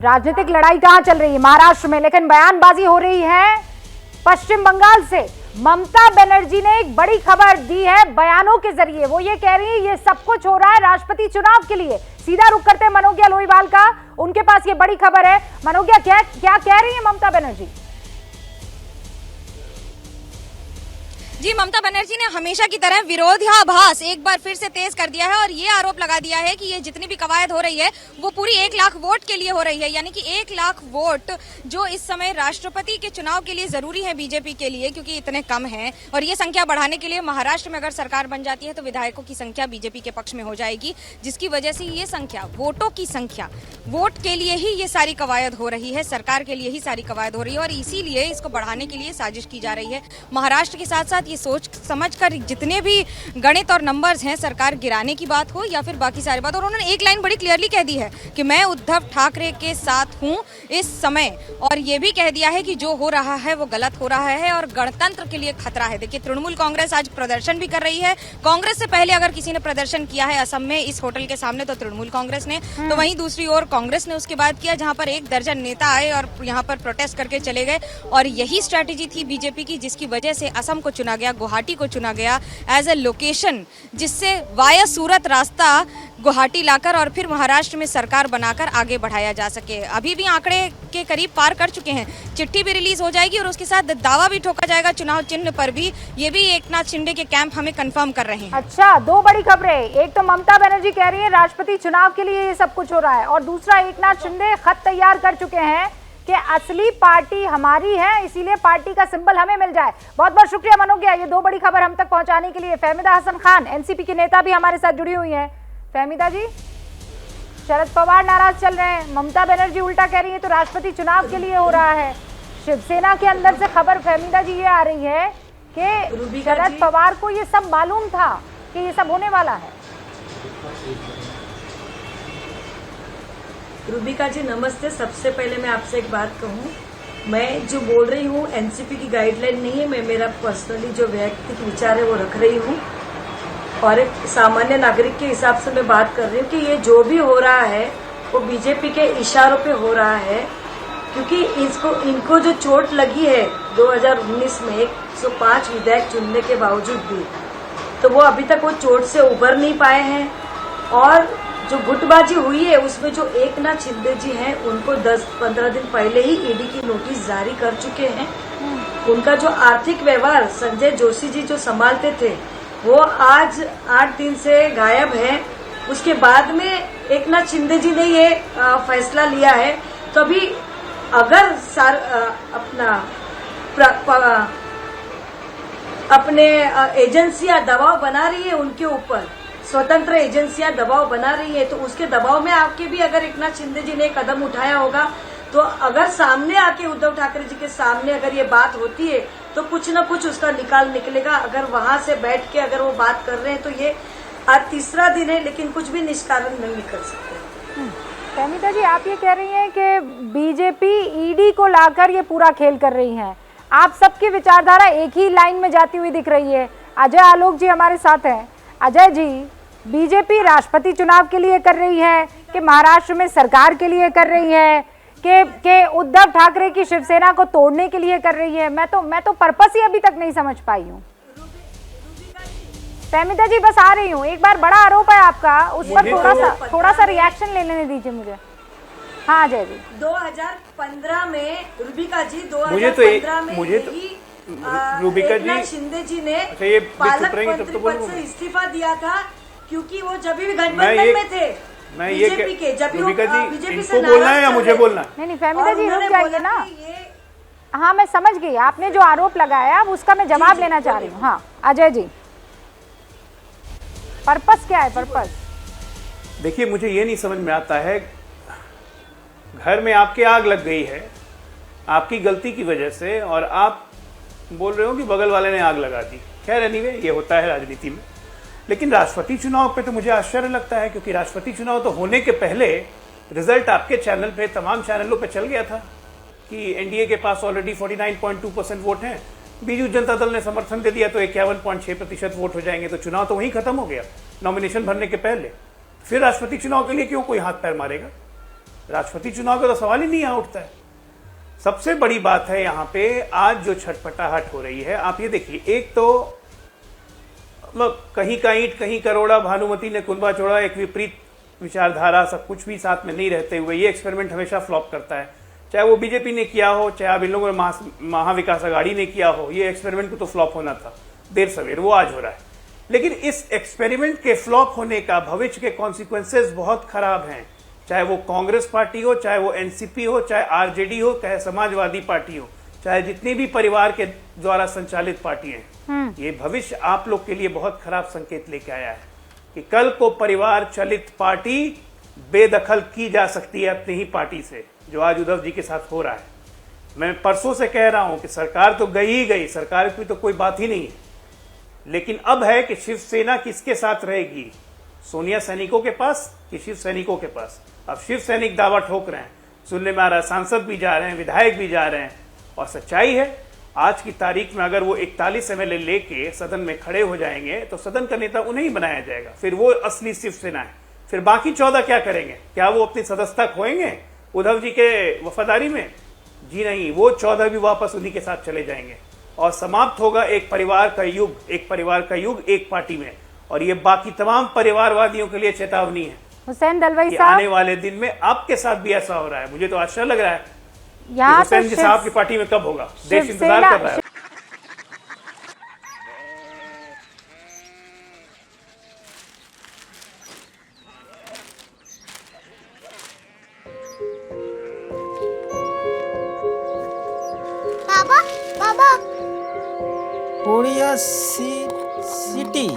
राजनीतिक लड़ाई कहां चल रही है? महाराष्ट्र में। लेकिन बयानबाजी हो रही है पश्चिम बंगाल से। ममता बनर्जी ने एक बड़ी खबर दी है बयानों के जरिए। वो ये कह रही है ये सब कुछ हो रहा है राष्ट्रपति चुनाव के लिए। सीधा रुख करते हैं मनोज्ञा लोईवाल का, उनके पास ये बड़ी खबर है। मनोज्ञा, क्या कह रही है ममता बनर्जी? जी, ममता बनर्जी ने हमेशा की तरह विरोधाभास एक बार फिर से तेज कर दिया है और ये आरोप लगा दिया है कि ये जितनी भी कवायद हो रही है वो पूरी 1 लाख वोट के लिए हो रही है। यानी कि 1 लाख वोट जो इस समय राष्ट्रपति के चुनाव के लिए जरूरी है बीजेपी के लिए, क्योंकि इतने कम हैं, और ये संख्या बढ़ाने के लिए महाराष्ट्र में अगर सरकार बन जाती है तो विधायकों की संख्या बीजेपी के पक्ष में हो जाएगी, जिसकी वजह से ये संख्या, वोटों की संख्या, वोट के लिए ही ये सारी कवायद हो रही है, सरकार के लिए ही सारी कवायद हो रही है और इसीलिए इसको बढ़ाने के लिए साजिश की जा रही है। महाराष्ट्र के साथ साथ ये सोच समझकर जितने भी गणित और नंबर्स हैं, सरकार गिराने की बात हो या फिर बाकी सारी बात, और उन्होंने एक लाइन बड़ी क्लियरली कह दी है कि मैं उद्धव ठाकरे के साथ हूं इस समय, और ये भी कह दिया है कि जो हो रहा है वो गलत हो रहा है और गणतंत्र के लिए खतरा है। देखिए, तृणमूल कांग्रेस आज प्रदर्शन भी कर रही है। कांग्रेस से पहले अगर किसी ने प्रदर्शन किया है असम में इस होटल के सामने तो तृणमूल कांग्रेस ने, तो वहीं दूसरी ओर कांग्रेस ने उसके बाद किया, जहां पर 1 दर्जन नेता आए और यहाँ पर प्रोटेस्ट करके चले गए। और यही स्ट्रैटेजी थी बीजेपी की, जिसकी वजह से असम को चुना गया, गुवाहाटी को चुना गया एज ए लोकेशन, जिससे वाया सूरत रास्ता गुवाहाटी लाकर और फिर महाराष्ट्र में सरकार बनाकर आगे बढ़ाया जा सके। अभी भी आंकड़े के करीब पार कर चुके हैं, चिट्ठी भी रिलीज हो जाएगी और उसके साथ दावा भी ठोका जाएगा चुनाव चिन्ह पर भी। ये भी एकनाथ शिंदे के कैंप हमें कंफर्म कर रहे हैं। अच्छा, 2 बड़ी खबरें। एक तो ममता बनर्जी कह रही है राष्ट्रपति चुनाव के लिए ये सब कुछ हो रहा है, और दूसरा एकनाथ शिंदे खत तैयार कर चुके हैं कि असली पार्टी हमारी है, इसीलिए पार्टी का सिंबल हमें मिल जाए। बहुत बहुत शुक्रिया मनोज्ञा, ये 2 बड़ी खबर हम तक पहुंचाने के लिए। फहमीदा हसन खान, एनसीपी की नेता, भी हमारे साथ जुड़ी हुई हैं। फहमीदा जी, शरद पवार नाराज चल रहे हैं, ममता बनर्जी उल्टा कह रही है तो राष्ट्रपति चुनाव के लिए हो रहा है। शिवसेना के अंदर से खबर फहमीदा जी ये आ रही है कि शरद पवार को ये सब मालूम था कि ये सब होने वाला है। रूबिका जी नमस्ते। सबसे पहले मैं आपसे एक बात कहूँ, मैं जो बोल रही हूँ एनसीपी की गाइडलाइन नहीं है, मैं मेरा पर्सनली जो व्यक्तिगत विचार है वो रख रही हूँ और एक सामान्य नागरिक के हिसाब से मैं बात कर रही हूँ कि ये जो भी हो रहा है वो बीजेपी के इशारों पे हो रहा है, क्योंकि इनको जो चोट लगी है 2019 में 105 विधायक चुनने के बावजूद भी, तो वो अभी तक वो चोट से उबर नहीं पाए हैं। और जो गुटबाजी हुई है उसमें जो एकनाथ शिंदे जी हैं उनको 10-15 दिन पहले ही ईडी की नोटिस जारी कर चुके हैं। उनका जो आर्थिक व्यवहार संजय जोशी जी जो संभालते थे वो आज 8 दिन से गायब है। उसके बाद में एकनाथ शिंदे जी ने ये फैसला लिया है। तो अभी अगर अपने एजेंसियां दबाव बना रही है उनके ऊपर, स्वतंत्र एजेंसियां दबाव बना रही है, तो उसके दबाव में आके भी अगर एकनाथ शिंदे जी ने कदम उठाया होगा, तो अगर सामने आके उद्धव ठाकरे जी के सामने अगर ये बात होती है तो कुछ न कुछ उसका निकाल निकलेगा। अगर वहां से बैठ के अगर वो बात कर रहे हैं तो ये आज 3रा दिन है, लेकिन कुछ भी निष्कारण नहीं निकल सकते। फहमीदा जी, आप ये कह रही हैं कि बीजेपी ईडी को लाकर ये पूरा खेल कर रही है। आप सबकी विचारधारा एक ही लाइन में जाती हुई दिख रही है। अजय आलोक जी हमारे साथ हैं। अजय जी, बीजेपी राष्ट्रपति चुनाव के लिए कर रही है कि महाराष्ट्र में सरकार के लिए कर रही है कि उद्धव ठाकरे की शिवसेना को तोड़ने के लिए कर रही है? मैं तो पर्पस ही अभी तक नहीं समझ पाई हूँ। फहमीदा जी, बस आ रही हूँ। एक बार बड़ा आरोप है आपका, उस पर थोड़ा सा रिएक्शन लेने दीजिए मुझे। हाँ अजय जी, 2015 में रूबिका जी 2015 में रूबिका जी शिंदे जी ने पालक मंत्री पद से इस्तीफा दिया था, क्योंकि वो जब भी गठबंधन में थे बीजेपी के, जब भी बीजेपी से बोलना है या मुझे बोलना? नहीं फहमीदा जी रुक जाइए ना। हाँ मैं समझ गई, आपने जो आरोप लगाया उसका मैं जवाब लेना चाह रही हूँ। हाँ अजय जी, पर्पस क्या है? पर्पस देखिए, मुझे ये नहीं समझ में आता है, घर में आपके आग लग गई है आपकी गलती की वजह से और आप बोल रहे हो कि बगल वाले ने आग लगा दी। खैर एनीवे, ये होता है राजनीति में। लेकिन राष्ट्रपति चुनाव पे तो मुझे आश्चर्य लगता है, क्योंकि राष्ट्रपति चुनाव तो होने के पहले रिजल्ट आपके चैनल पे, तमाम चैनलों पे चल गया था कि एनडीए के पास ऑलरेडी 49.2% वोट हैं, बीजू जनता दल ने समर्थन दे दिया तो 51.6% वोट हो जाएंगे, तो चुनाव तो वहीं खत्म हो गया नॉमिनेशन भरने के पहले। फिर राष्ट्रपति चुनाव के लिए क्यों कोई हाथ पैर मारेगा? राष्ट्रपति चुनाव का तो सवाल ही नहीं यहाँ उठता है। सबसे बड़ी बात है यहाँ पे आज जो छटपटाहट हो रही है, आप ये देखिए, एक तो कहीं का ईंट कहीं करोड़ा, भानुमति ने कुनबा छोड़ा, एक विपरीत विचारधारा, सब कुछ भी साथ में नहीं रहते हुए ये एक्सपेरिमेंट हमेशा फ्लॉप करता है। चाहे वो बीजेपी ने किया हो, चाहे आप इन लोगों ने महाविकास अघाड़ी ने किया हो, ये एक्सपेरिमेंट को तो फ्लॉप होना था देर सवेर, वो आज हो रहा है। लेकिन इस एक्सपेरिमेंट के फ्लॉप होने का भविष्य के कॉन्सिक्वेंसेस बहुत खराब हैं, चाहे वो कांग्रेस पार्टी हो, चाहे वो एनसीपी हो, चाहे आरजेडी हो, चाहे समाजवादी पार्टी हो, चाहे जितनी भी परिवार के द्वारा संचालित पार्टी हैं। ये भविष्य आप लोग के लिए बहुत खराब संकेत लेके आया है कि कल को परिवार चलित पार्टी बेदखल की जा सकती है अपनी ही पार्टी से, जो आज उद्धव जी के साथ हो रहा है। मैं परसों से कह रहा हूं कि सरकार तो गई ही गई, सरकार की तो कोई बात ही नहीं है, लेकिन अब है कि शिवसेना किसके साथ रहेगी, सोनिया सैनिकों के पास कि शिव सैनिकों के पास। अब शिव सैनिक दावा ठोक रहे हैं, सुनने में आ रहा है सांसद भी जा रहे हैं, विधायक भी जा रहे हैं, और सच्चाई है आज की तारीख में अगर वो 41 एमएलए लेके सदन में खड़े हो जाएंगे तो सदन का नेता उन्हें ही बनाया जाएगा, फिर वो असली शिवसेना है। फिर बाकी 14 क्या करेंगे? क्या वो अपनी सदस्यता खोएंगे उद्धव जी के वफादारी में? जी नहीं, वो 14 भी वापस उन्हीं के साथ चले जाएंगे और समाप्त होगा एक परिवार का युग, एक पार्टी में। और ये बाकी तमाम परिवारवादियों के लिए चेतावनी है, हुसैन दलवाई कि साहब, आने वाले दिन में आपके साथ भी ऐसा हो रहा है। मुझे तो आश्चर्य लग रहा है कि यहाँ हुसैन तो जी साहब की पार्टी में कब होगा, देश इंतजार कर रहा है। बाबा बाबा कोरिया सिटी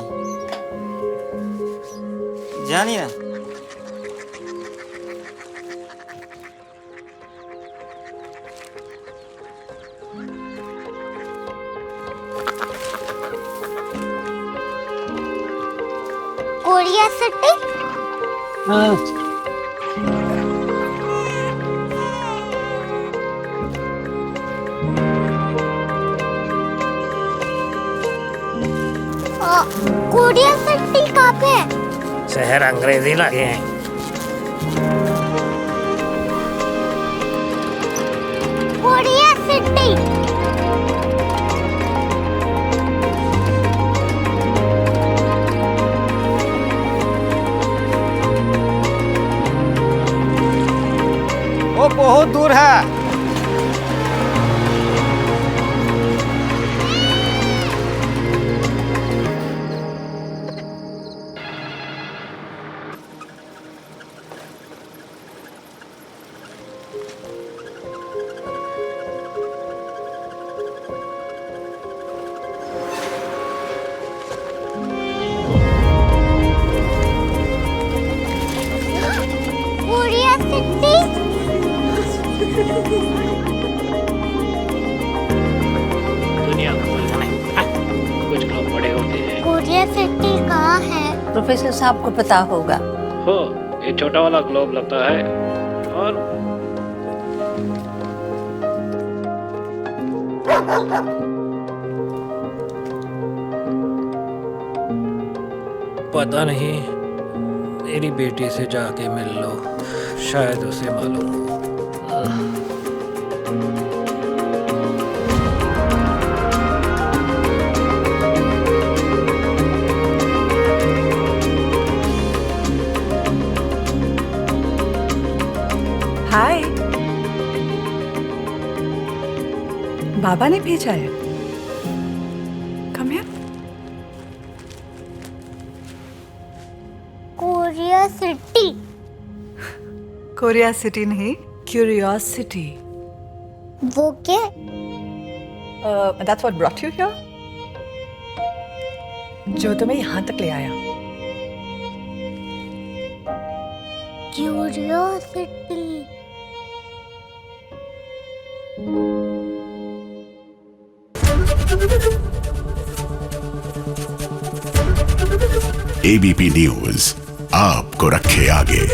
जानी ना। कोरिया सिटी कोरिया सिटी कहाँ पे है? शहर अंग्रेजी लगे हैं। कोरिया सिटी वो बहुत दूर है। कोरिया सिटी दुनिया को कुछ लोग बड़े होते हैं। कोरिया सिटी कहाँ है? प्रोफेसर साहब को पता होगा। हो, ये छोटा वाला ग्लोब लगता है और पता नहीं, मेरी बेटी से जाके मिल लो, शायद उसे मालूम हो। हाय, बाबा ने भेजा है। Come here. Korea city Korea city नहीं, क्यूरियोसिटी। वो क्या? That's what brought you here? जो तुम्हें यहाँ तक ले आया। क्यूरियोसिटी एबीपी न्यूज आपको रखे आगे।